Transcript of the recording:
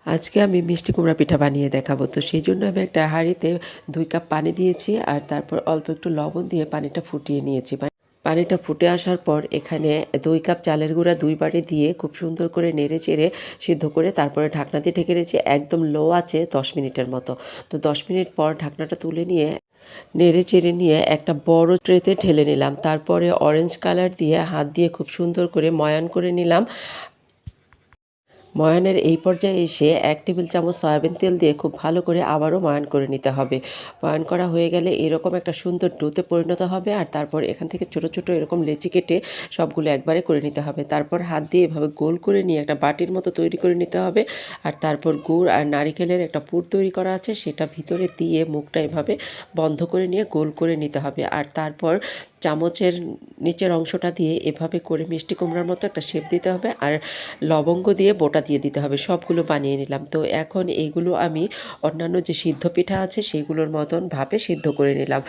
আজকে আমি মিষ্টি কুমড়া পিঠা বানিয়ে দেখাবো। তো সেইজন্য আমি একটা হাঁড়িতে ২ কাপ পানি দিয়েছি আর তারপর অল্প একটু লবণ দিয়ে পানিটা ফুটিয়ে নিয়েছি। পানিটা ফুটে আসার পর এখানে ২ কাপ চালের গুঁড়া ২ বাটি দিয়ে খুব সুন্দর করে নেড়ে-চেড়ে সিদ্ধ করে তারপরে ঢাকনা দিয়ে ঢেকে রেখেছি একদম লো আঁচে ১০ মিনিটের মতো। তো ১০ মিনিট পর ঢাকনাটা তুলে নিয়ে নেড়ে-চেড়ে নিয়ে একটা বড় ট্রেতে ঢেলে নিলাম। তারপরে অরেঞ্জ কালার দিয়ে হাত দিয়ে খুব সুন্দর করে ময়ান করে নিলাম। ময়ানের এই পর্যায়ে এসে ১ টেবিল চামচ সয়াবিন তেল দিয়ে খুব ভালো করে আবারও ময়ান করে নিতে হবে। ময়ান করা হয়ে গেলে এরকম একটা সুন্দর ডোতে পরিণত হবে আর তারপর এখান থেকে ছোট, ছোট এরকম লেচি কেটে সবগুলো একবারে করে নিতে হবে। তারপর হাত দিয়ে এভাবে গোল করে নিয়ে একটা বাটির মতো তৈরি করে নিতে হবে। আর তারপর গুড় আর নারিকেলের একটা পুর তৈরি করা আছে সেটা ভিতরে দিয়ে মুখটা এভাবে বন্ধ করে নিয়ে গোল করে নিতে হবে। আর তারপর চামচের নিচের অংশটা দিয়ে এভাবে করে মিষ্টি কুমড়ার মতো একটা শেপ দিতে হবে আর লবঙ্গ দিয়ে বোটা দিয়ে দিতে হবে। সবগুলো বানিয়ে নিলাম। তো এখন এইগুলো আমি অন্যান্য যে সিদ্ধ পিঠা আছে সেগুলোর মতন ভাবে সিদ্ধ করে নিলাম।